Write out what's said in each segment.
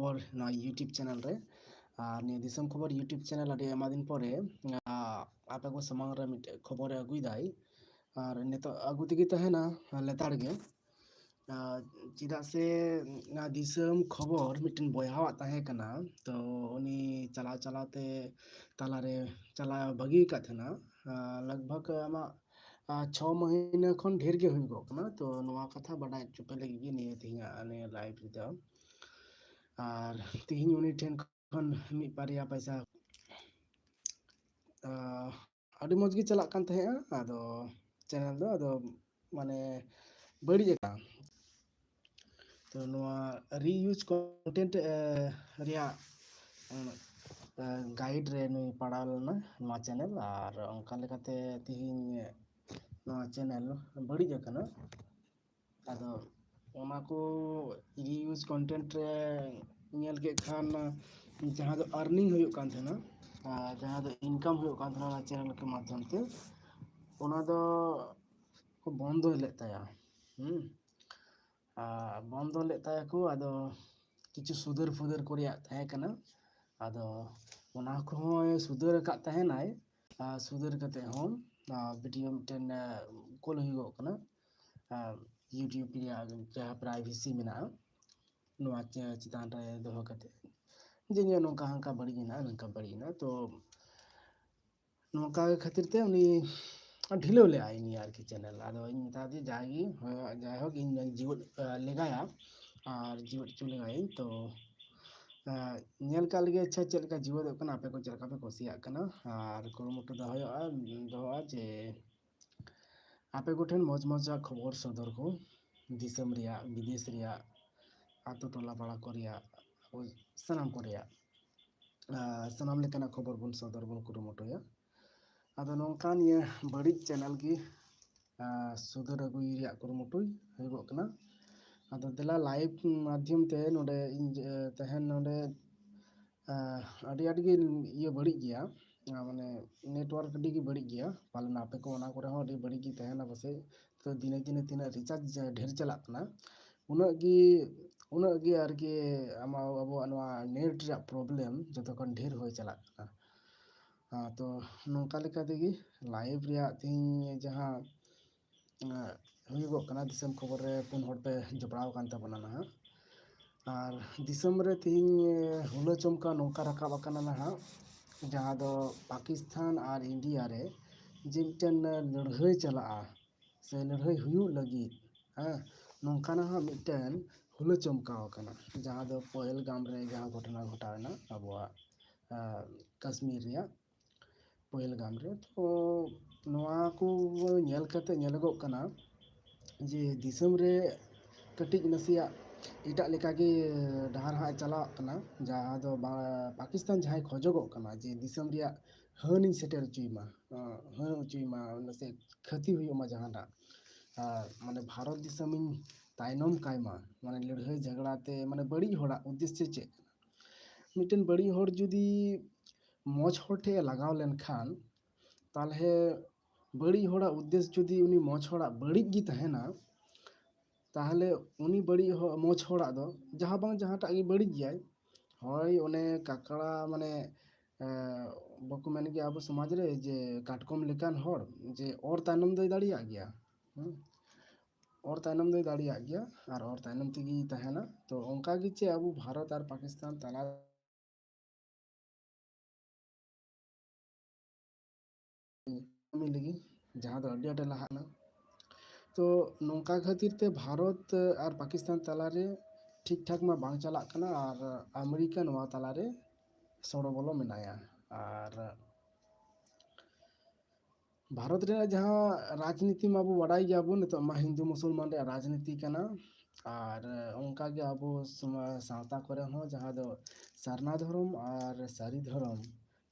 खबर ना YouTube channel रे और निया दिसम खबर यूट्यूब चैनल अड़ी आयमा दिन परे आपे को समांग रे मिट खबर अगुई दाई और नितो अगु तेगी तहेना लेताड़ गे चिदा से ना दिसम खबर मिटन बयहावा तहे कना तो उनी चला चलाते तालारे चला बगी का थेना लगभग आमा 6 महीना खन ढेर गे हुई गो कना तो नवा कथा बड़ा चुपे लगी गे निये तिहिया ने लाइव रिदा और तिहिन उनी ठेन खन मी पारिया पैसा अड़ी मौज गे चला कान तहे आदो चैनल दो आदो माने बड़ी जगह तो नवा रीयूज कंटेंट रिया गाइड रे नुई पढ़ाल ना नवा चैनल और उनका लेकाते तिहिन नवा चैनल बड़ी जगह आदो ओना को रीयूज कंटेंट रे नेल के खान जहाँ दो अर्निंग हुई कान थे ना जहाँ दो इनकम हुई कान थे ना चैनल के माध्यम से ओना दो को बंद लेता है बंद लेता है को आदो किछु सुधर फुदर को रिया तहे कना आदो ओना को सुधर का तहे नाय सुधर कते हम वीडियो मिटन कोल हुई कना यूट्यूब रिया जहाँ प्राइवेसी मेना नवा चितान रे दोहो कते जे नोका हंका बड़ी ना नंका बड़ी ना तो नोका खातिर ते उनी ढिलो ले आई नी यार की चैनल आदो इन ता दी जागी जाय हो इन जीवन लेगाया और जीवन चुलेगाई तो नेल का लगे अच्छा चल का जीवन कना आपे को चलका पे कोसिया कना और कुरुमुटु दहोआ जे आपे को ठेन मौज मौजा खबर सदर को दिसम रिया विदेश रिया आतो टोला पाड़ा को रिया सनाम को रिया सनाम लेकना खबर बन सदर बन कुरुमुटुया आदो नोंकान ये बड़ी चैनल की सुधर अगुई रिया कुरुमुटुई हुई कना आदो देला लाइव माध्यम ते नोडे तहन नोडे अड़ी अड़ी गे ये बड़ी गया माने नेटवर्क अड़ी गे बड़ी गया पालन आपे को ओना करे हो अड़ी बड़ी गी तहना बसे तो दिने दिने तीना रिचार्ज ढेर चला कना उना गे आर के आमा अब नवा नेट रे प्रॉब्लम जतो कन ढेर होय चला कना तो नोंका लेका देगी लाइव रिया तीन जहाँ हुई कना दिसम खबर रे पुन हर पे जपड़ाव कान तबना ना और दिसम रे तीन हुलो चमका नौका रकाब कना ना जहाँ दो पाकिस्तान और इंडिया रे जे मिटन लड़ाई चला से लड़ाई हुई लगी नौका ना मिटन हुलो चमकाव कना जहाँ दो पहलगाम रे जहाँ घटना घटावना अबवा कश्मीर रिया पहलगाम रे तो नवा को नेल कते नेलगो कना जे दिसम रे कटिज नसिया इटा लेका गे डहार हा चला कना जहाँ दो पाकिस्तान जहाँ खोजगो कना जे दिसम रिया हानि सेटर चुईमा हान चुईमा नसे क्षति हुईमा जहाँ ना माने भारत दिसम तायनम कायमा माने लड़ाई झगड़ाते माने बड़ी होड़ा उद्देश्य चे मिटन बड़ी होड़ जुदी मौज होठे लगाव लेन खान तालहे बड़ी होड़ा उद्देश्य जुदी उनी मौज होड़ा बड़ी गी तहेना ताहले उनी बड़ी मौज होड़ा दो जहाँ बांग जहाँ टागी बड़ी गया हय ओने काकड़ा माने बको मेन गया अब समाज रे जे काटकम लेकान होड़ जे और तायनम दो दाड़िया गया और तायनम दो दाड़िया गया और तायनम तेगी तहेना तो उनका गी चे अब भारत और पाकिस्तान तला मिलेगी जहाँ दो अड्डे अड्डे लहाना तो नौका खातिर ते भारत और पाकिस्तान तलारे ठीक ठाक में बांग चला कना और अमेरिका नवा तलारे सड़ो बोलो मेनाया और भारत रे जहाँ राजनीति में अब बड़ाई गया नितो मा हिंदू मुसलमान रे राजनीति कना और उनका के अब सावता करे हो जहाँ दो सरना धर्म और सारी धर्म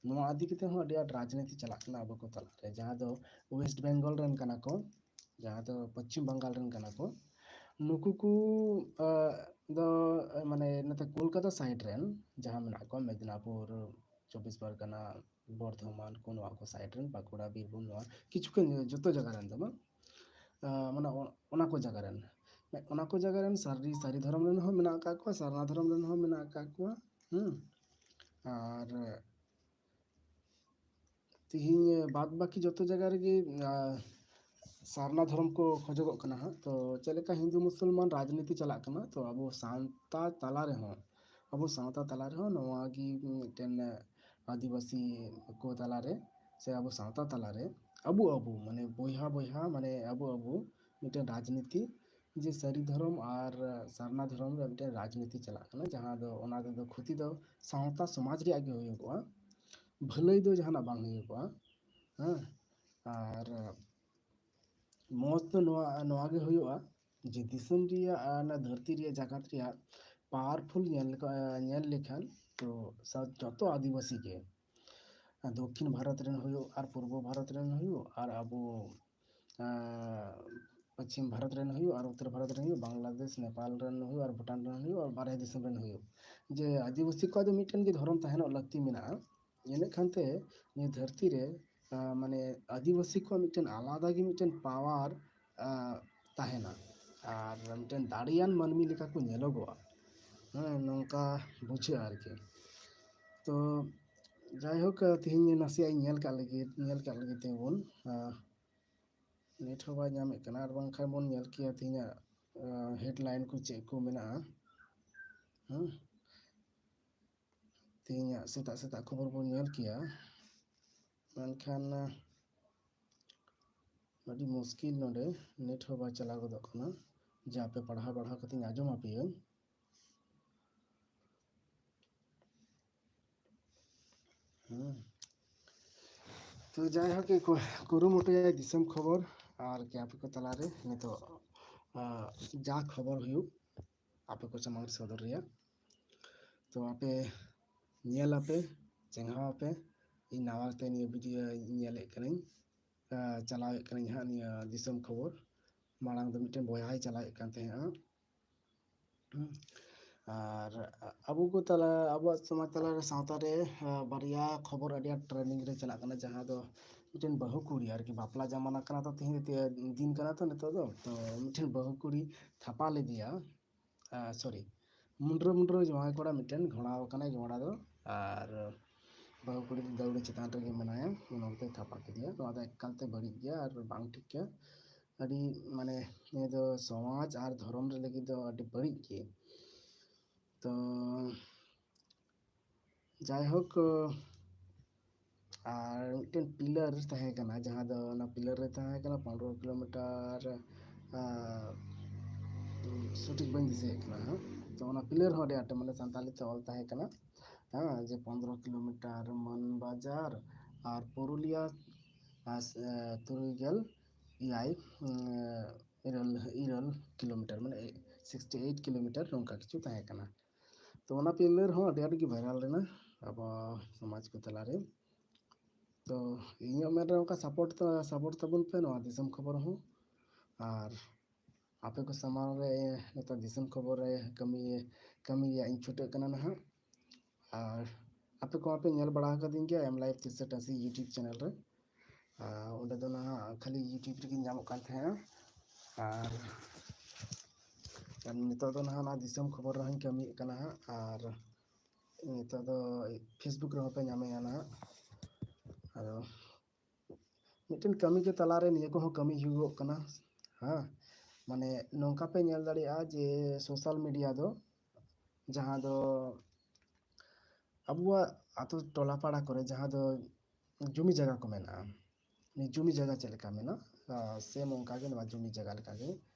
नवा आदि कते हो अडी राजनीति चला कना अब को तला रे जहाँ दो वेस्ट बेंगल रन कना को जहाँ दो पश्चिम बंगाल रन कना को नुकु को दो माने नते कोलकाता साइड रेन जहाँ मेना को मेदिनापुर 24 परगना बर्धमान को नवा को साइड रेन बाकुड़ा बीरभूम नवा किछु के जतो जगह रेन दमा माने ओना को जगह रेन ᱚᱱᱟ ᱠᱚ ᱡᱟᱭᱜᱟ ᱨᱮᱱ ᱥᱟᱹᱨᱤ ᱫᱷᱚᱨᱚᱢ ᱨᱮᱱ ᱦᱚᱸ ᱢᱮᱱᱟᱜ ᱟᱠᱟᱫ ᱠᱚᱣᱟ, ᱥᱟᱨᱱᱟ ᱫᱷᱚᱨᱚᱢ ᱨᱮᱱ ᱦᱚᱸ ᱢᱮᱱᱟᱜ ᱟᱠᱟᱫ ᱠᱚᱣᱟ᱾ ᱟᱨ ᱛᱤᱦᱤᱧ ᱵᱟᱫ ᱵᱟᱹᱠᱤ ᱡᱚᱛᱚ ᱡᱟᱭᱜᱟ ᱨᱮᱜᱮ ᱥᱟᱨᱱᱟ ᱫᱷᱚᱨᱚᱢ ᱠᱚ ᱠᱷᱚᱡᱚᱜᱚᱜ ᱠᱟᱱᱟ ᱦᱟᱸᱜ᱾ ᱛᱚ ᱪᱮᱫ ᱞᱮᱠᱟ ᱦᱤᱱᱫᱩ ᱢᱩᱥᱚᱞᱢᱟᱱ ᱨᱟᱡᱽᱱᱤᱛᱤ ᱪᱟᱞᱟᱜ ᱠᱟᱱᱟ, ᱛᱚ ᱟᱵᱚ ᱥᱟᱶᱛᱟ ᱛᱟᱞᱟ ᱨᱮᱦᱚᱸ ᱱᱚᱣᱟ ᱜᱮ ᱢᱤᱫᱴᱮᱱ ᱟᱹᱫᱤᱵᱟᱹᱥᱤ ᱠᱚ ᱛᱟᱞᱟᱨᱮ ᱥᱮ ᱟᱵᱚ ᱥᱟᱶᱛᱟ ᱛᱟᱞᱟᱨᱮ ᱟᱵᱚ ᱢᱟᱱே ᱵᱚᱭᱦᱟ ᱢᱟᱱᱮ ᱟᱵᱚ ᱢᱤᱫᱴᱮᱱ ᱨᱟᱡᱽᱱᱤᱛᱤ ᱡᱮ ᱥᱟᱹᱨᱤ ᱫᱷᱚᱨᱚᱢ ᱟᱨ ᱥᱟᱨᱱᱟ ᱫᱷᱚᱨᱚᱢ ᱨᱮ ᱢᱤᱫᱴᱮᱱ ᱨᱟᱡᱽᱱᱤᱛᱤ ᱪᱟᱞᱟᱜ ᱠᱟᱱᱟ, ᱡᱟᱦᱟᱸ ᱫᱚ ᱚᱱᱟ ᱨᱮᱫᱚ ᱠᱷᱚᱛᱤ ᱫᱚ ᱥᱟᱶᱛᱟ ᱥᱚᱢᱟᱡᱽ ᱨᱮᱭᱟᱜ ᱜᱮ ᱦᱩᱭᱩᱜᱚᱜᱼᱟ, ᱵᱷᱟᱹᱞᱟᱹᱭ ᱫᱚ ᱡᱟᱦᱟᱱᱟᱜ ᱵᱟᱝ ᱦᱩᱭᱩᱜᱚᱜᱼᱟ᱾ ᱟᱨ ᱢᱚᱡᱽ ᱫᱚ ᱱᱚᱣᱟ ᱜᱮ ᱦᱩᱭᱩᱜᱼᱟ ᱡᱮ ᱫᱤᱥᱚᱢ ᱨᱮᱭᱟᱜ ᱚᱱᱟ ᱫᱷᱟᱹᱨᱛᱤ ᱨᱮᱭᱟᱜ ᱡᱟᱠᱟᱛ ᱨᱮᱭᱟᱜ ᱯᱟᱣᱟᱨᱯᱷᱩᱞ ᱧᱮᱞ ᱞᱮᱠᱷᱟᱱ ᱛᱚ ᱡᱚᱛᱚ ᱟᱹᱫᱤᱵᱟᱹᱥᱤ ᱜᱮ, ᱫᱚᱠᱠᱷᱤᱱ ᱵᱷᱟᱨᱚᱛ ᱨᱮᱱ ᱦᱩᱭᱩᱜ ᱟᱨ ᱯᱩᱨᱵᱚ ᱵᱷᱟᱨᱚᱛ ᱨᱮᱱ ᱦᱩᱭᱩᱜ ᱟᱨ ᱟᱵᱚ ᱯᱚᱪᱷᱤᱢ ᱵᱷᱟᱨᱚᱛ ᱨᱮᱱ ᱦᱩᱭᱩᱜ ᱟᱨ ᱩᱛᱛᱚᱨ ᱵᱷᱟᱨᱚᱛ ᱨᱮᱱ ᱦᱩᱭᱩᱜ, ᱵᱟᱝᱞᱟᱫᱮᱥ ᱱᱮᱯᱟᱞ ᱨᱮᱱ ᱦᱩᱭᱩᱜ ᱟᱨ ᱵᱷᱩᱴᱟᱱ ᱨᱮᱱ ᱦᱩᱭᱩᱜ ᱟᱨ ᱵᱟᱨᱦᱮ ᱫᱤᱥᱚᱢ ᱨᱮᱱ ᱦᱩᱭᱩᱜ, ᱡᱮ ᱟᱹᱫᱤᱵᱟᱹᱥᱤ ᱠᱚᱣᱟᱜ ᱫᱚ ᱢᱤᱫᱴᱮᱱ ᱜᱮ ᱫᱷᱚᱨᱚᱢ ᱛᱟᱦᱮᱱᱚᱜ ᱞᱟᱹᱠᱛᱤ ᱢᱮᱱᱟᱜᱼᱟ᱾ ᱤᱱᱟᱹᱜ ᱠᱷᱟᱱᱛᱮ ᱱᱤᱭᱟᱹ ᱫᱷᱟᱹᱨᱛᱤ ᱨᱮ ᱢᱟᱱᱮ ᱟᱹᱫᱤᱵᱟᱹᱥᱤ ᱠᱚᱣᱟᱜ ᱢᱤᱫᱴᱮᱱ ᱟᱞᱟᱫᱟ ᱜᱮ ᱢᱤᱫᱴᱮᱱ ᱯᱟᱣᱟᱨ ᱛᱟᱦᱮᱱᱟ ᱟᱨ ᱢᱤᱫᱴᱮᱱ ᱫᱟᱲᱮᱭᱟᱱ ᱢᱟᱹᱱᱢᱤ ᱞᱮᱠᱟ ᱠᱚ ᱧᱮᱞᱚᱜᱚᱜᱼᱟ, ᱱᱚᱝᱠᱟ ᱵᱩᱡᱷᱟᱹᱜᱼᱟ ᱟᱨᱠᱤ᱾ ᱛᱚ ᱡᱟᱭᱦᱳᱠ ᱛᱤᱦᱤᱧ ᱱᱟᱥᱮᱭᱟᱜ ᱤᱧ ᱧᱮᱞ ᱠᱟᱜ ᱞᱟᱹᱜᱤᱫ ᱛᱮᱵᱚᱱ ᱱᱮᱴ ᱦᱚᱸ ᱵᱟᱭ ᱧᱟᱢᱮᱫ ᱠᱟᱱᱟ, ᱟᱨ ᱵᱟᱝᱠᱷᱟᱱ ᱵᱚᱱ ᱧᱮᱞ ᱠᱮᱭᱟ ᱛᱤᱦᱤᱧᱟᱜ ᱦᱮᱰᱞᱟᱭᱤᱱ ᱠᱚ ᱪᱮᱫ ᱠᱚ ᱢᱮᱱᱟᱜᱼᱟ᱾ ᱛᱤᱦᱤᱧᱟᱜ ᱥᱮᱛᱟᱜ ᱠᱷᱚᱵᱚᱨ ᱵᱚᱱ ᱧᱮᱞ ᱠᱮᱭᱟ, ᱢᱮᱱᱠᱷᱟᱱ ᱟᱹᱰᱤ ᱢᱩᱥᱠᱤᱞ ᱱᱚᱰᱮ ᱱᱮᱴ ᱦᱚᱸ ᱵᱟᱭ ᱪᱟᱞᱟᱣ ᱜᱚᱫᱚᱜ ᱠᱟᱱᱟ ᱡᱮ ᱟᱯᱮ ᱯᱟᱲᱦᱟᱣ ᱠᱟᱛᱮᱧ ᱟᱸᱡᱚᱢ ᱟᱯᱮᱭᱟᱹᱧ᱾ ᱛᱚ ᱡᱟᱭᱦᱳᱠ ᱠᱩᱨᱩᱢᱩᱴᱩᱭᱟ ᱫᱤᱥᱚᱢ ᱠᱷᱚᱵᱚᱨ ᱟᱨ ᱠᱤ ᱟᱯᱮ ᱠᱚ ᱛᱟᱞᱟᱨᱮ ᱱᱤᱛᱚᱜ ᱡᱟ ᱠᱷᱚᱵᱚᱨ ᱦᱩᱭᱩᱜ ᱟᱯᱮ ᱠᱚ ᱥᱟᱢᱟᱝ ᱥᱚᱫᱚᱨ ᱨᱮᱭᱟᱜ᱾ ᱛᱚ ᱟᱯᱮ ᱧᱮᱞᱟᱯᱮ, ᱪᱮᱸᱜᱷᱟᱣ ᱟᱯᱮ, ᱤᱧ ᱱᱟᱣᱟᱛᱮ ᱱᱤᱭᱟᱹ ᱵᱷᱤᱰᱤᱭᱳ ᱧᱮᱞᱮᱫ ᱠᱟᱹᱱᱟᱹᱧ, ᱪᱟᱞᱟᱣᱮᱫ ᱠᱟᱹᱱᱟᱹᱧ ᱦᱟᱸᱜ ᱱᱤᱭᱟᱹ ᱫᱤᱥᱚᱢ ᱠᱷᱚᱵᱚᱨ᱾ ᱢᱟᱲᱟᱝ ᱫᱚ ᱢᱤᱫᱴᱮᱱ ᱵᱚᱭᱦᱟᱭ ᱪᱟᱞᱟᱣᱮᱫ ᱠᱟᱱ ᱛᱟᱦᱮᱸᱜᱼᱟ, ᱟᱨ ᱟᱵᱚᱣᱟᱜ ᱥᱚᱢᱟᱡᱽ ᱛᱟᱞᱟᱨᱮ ᱥᱟᱶᱛᱟ ᱨᱮ ᱵᱟᱨᱭᱟ ᱠᱷᱚᱵᱚᱨ ᱟᱹᱰᱤ ᱟᱸᱴ ᱴᱨᱮᱱᱤᱝ ᱨᱮ ᱪᱟᱞᱟᱜ ᱠᱟᱱᱟ, ᱡᱟᱦᱟᱸ ᱫᱚ ᱢᱤᱫᱴᱮᱱ ᱵᱟᱹᱦᱩ ᱠᱩᱲᱤ ᱟᱨᱠᱤ ᱵᱟᱯᱞᱟ ᱡᱟᱢᱟᱱᱟ ᱠᱟᱱᱟ ᱛᱚ, ᱛᱤᱦᱤᱧ ᱫᱤᱱ ᱠᱟᱱᱟ ᱛᱚ ᱱᱤᱛᱚᱜ ᱫᱚ, ᱛᱚ ᱢᱤᱫᱴᱮᱱ ᱵᱟᱹᱦᱩ ᱠᱩᱲᱤ ᱛᱷᱟᱯᱟ ᱞᱮᱫᱮᱭᱟ, ᱢᱩᱱᱰᱨᱟᱹ ᱡᱟᱶᱟᱭ ᱠᱚᱲᱟ ᱢᱤᱫᱴᱮᱱ ᱜᱷᱚᱲᱟᱣ ᱟᱠᱟᱱᱟᱭ ᱜᱷᱚᱲᱟ ᱫᱚ, ᱟᱨ ᱵᱟᱹᱦᱩ ᱠᱩᱲᱤ ᱫᱚ ᱫᱟᱹᱣᱲᱟᱹ ᱪᱮᱛᱟᱱ ᱨᱮᱜᱮ ᱢᱮᱱᱟᱭᱟ, ᱩᱱ ᱚᱠᱛᱚᱭ ᱛᱷᱟᱯᱟ ᱠᱮᱫᱮᱭᱟ᱾ ᱱᱚᱣᱟ ᱫᱚ ᱮᱠᱟᱞᱛᱮ ᱵᱟᱹᱲᱤᱡ ᱜᱮᱭᱟ ᱟᱨ ᱵᱟᱝ ᱴᱷᱤᱠ ᱜᱮᱭᱟ, ᱟᱹᱰᱤ ᱢᱟᱱᱮ ᱱᱤᱭᱟᱹ ᱫᱚ ᱥᱚᱢᱟᱡᱽ ᱟᱨ ᱫᱷᱚᱨᱚᱢ ᱨᱮ ᱞᱟᱹᱜᱤᱫ ᱫᱚ ᱟᱹᱰᱤ ᱵᱟᱹᱲᱤᱡ ᱜᱮ᱾ ᱛᱚ ᱡᱟᱭᱦᱳᱠ ᱟᱨ ᱢᱤᱫᱴᱮᱱ ᱯᱤᱞᱟᱨ ᱛᱟᱦᱮᱸ ᱠᱟᱱᱟ, ᱡᱟᱦᱟᱸ ᱫᱚ ᱚᱱᱟ ᱯᱤᱞᱟᱨ ᱨᱮ ᱛᱟᱦᱮᱸ ᱠᱟᱱᱟ 15 ᱠᱤᱞᱳᱢᱤᱴᱟᱨ ᱥᱚᱴᱷᱤᱠ ᱵᱟᱹᱧ ᱫᱤᱥᱟᱹᱭᱮᱫ ᱠᱟᱱᱟ ᱦᱟᱸᱜ᱾ ᱛᱚ ᱚᱱᱟ ᱯᱤᱞᱟᱨ ᱦᱚᱸ ᱟᱹᱰᱤ ᱟᱸᱴ ᱢᱟᱱᱮ ᱥᱟᱱᱛᱟᱞᱤ ᱛᱮ ᱚᱞ ᱛᱟᱦᱮᱸ ᱠᱟᱱᱟ, ᱡᱮ 15 ᱠᱤᱞᱳᱢᱤᱴᱟᱨ ᱢᱟᱱᱵᱟᱡᱟᱨ ᱟᱨ ᱯᱩᱨᱩᱞᱤᱭᱟ 39 ᱠᱤᱞᱳᱢᱤᱴᱟᱨ ᱢᱟᱱᱮ 68 ᱠᱤᱞᱳᱢᱤᱴᱟর ᱱᱚᱝᱠᱟ ᱠᱤᱪᱷᱩ ᱛᱟᱦᱮᱸ ᱠᱟᱱᱟ᱾ ᱛᱚ ᱚᱱᱟ ᱯᱤᱞᱟᱨ ᱦᱚᱸ ᱟᱹᱰᱤ ᱟᱸᱴ ᱜᱮ ᱵᱷᱟᱭᱨᱟᱞ ᱞᱮᱱᱟ ᱟᱵᱚ ᱥᱚᱢᱟᱡᱽ ᱠᱚ ᱛᱟᱞᱟᱨᱮ᱾ ᱛᱚ ᱤᱧᱟᱹᱜ ᱢᱮᱱ ᱨᱮ ᱚᱱᱠᱟ ᱥᱟᱯᱳᱨᱴ ᱛᱟᱵᱚᱱ ᱯᱮ ᱱᱚᱣᱟ ᱫᱤᱥᱚᱢ ᱠᱷᱚᱵᱚᱨ ᱦᱚᱸ, ᱟᱨ ᱟᱯᱮ ᱠᱚ ᱥᱟᱢᱟᱝ ᱨᱮ ᱱᱤᱛᱚᱜ ᱫᱤᱥᱚᱢ ᱠᱷᱚᱵᱚᱨ ᱨᱮ ᱠᱟᱹᱢᱤ ᱨᱮᱭᱟᱜ ᱤᱧ ᱪᱷᱩᱴᱟᱹᱜ ᱠᱟᱱᱟ ᱱᱟᱦᱟᱜ᱾ ᱟᱨ ᱟᱯᱮ ᱠᱚ ᱢᱟᱯᱮᱧᱮᱞ ᱵᱟᱲᱟ ᱟᱠᱟᱫᱤᱧ ᱜᱮᱭᱟ ᱮᱢ ᱞᱟᱭᱤᱯ 380 ᱤᱭᱩᱴᱩᱵᱽ ᱪᱮᱱᱮᱞ ᱨᱮ, ᱚᱸᱰᱮ ᱫᱚ ᱱᱟᱦᱟᱜ ᱠᱷᱟᱹᱞᱤ ᱤᱭᱩᱴᱩᱵᱽ ᱨᱮᱜᱮᱧ ᱧᱟᱢᱚᱜ ᱠᱟᱱ ᱛᱟᱦᱮᱸᱱᱟ, ᱟᱨ ᱱᱤᱛᱚᱜ ᱫᱚ ᱱᱟᱦᱟᱜ ᱚᱱᱟ ᱫᱤᱥᱚᱢ ᱠᱷᱚᱵᱚᱨ ᱨᱮᱦᱚᱸᱧ ᱠᱟᱹᱢᱤᱭᱮᱫ ᱠᱟᱱᱟ ᱦᱟᱸᱜ, ᱟᱨ ᱱᱤᱛᱚᱜ ᱫᱚ ᱯᱷᱮᱥᱵᱩᱠ ᱨᱮᱦᱚᱸ ᱯᱮ ᱧᱟᱢᱮᱧᱟ ᱱᱟᱦᱟᱜ᱾ ᱟᱫᱚ ᱢᱤᱫᱴᱮᱱ ᱠᱟᱹᱢᱤ ᱜᱮ ᱛᱟᱞᱟᱨᱮ ᱱᱤᱭᱟᱹ ᱠᱚᱦᱚᱸ ᱠᱟᱹᱢᱤ ᱦᱩᱭᱩᱜᱚᱜ ᱠᱟᱱᱟ, ᱢᱟᱱᱮ ᱱᱚᱝᱠᱟ ᱯᱮ ᱧᱮᱞ ᱫᱟᱲᱮᱭᱟᱜᱼᱟ ᱡᱮ ᱥᱳᱥᱟᱞ ᱢᱤᱰᱤᱭᱟ ᱫᱚ, ᱡᱟᱦᱟᱸ ᱫᱚ ᱟᱵᱚᱣᱟᱜ ᱟᱛᱳ ᱴᱚᱞᱟ ᱯᱟᱲᱟ ᱠᱚᱨᱮ ᱡᱟᱦᱟᱸ ᱫᱚ ᱡᱩᱢᱤ ᱡᱟᱭᱜᱟ ᱠᱚ ᱢᱮᱱᱟᱜᱼᱟ, ᱡᱩᱢᱤ ᱡᱟᱭᱜᱟ ᱪᱮᱫ ᱞᱮᱠᱟ ᱢᱮᱱᱟᱜᱼᱟ, ᱥᱮᱢ ᱚᱱᱠᱟᱜᱮ ᱱᱚᱣᱟ ᱡᱩᱢᱤ ᱡᱟᱭᱜᱟ ᱞᱮᱠᱟᱜᱮ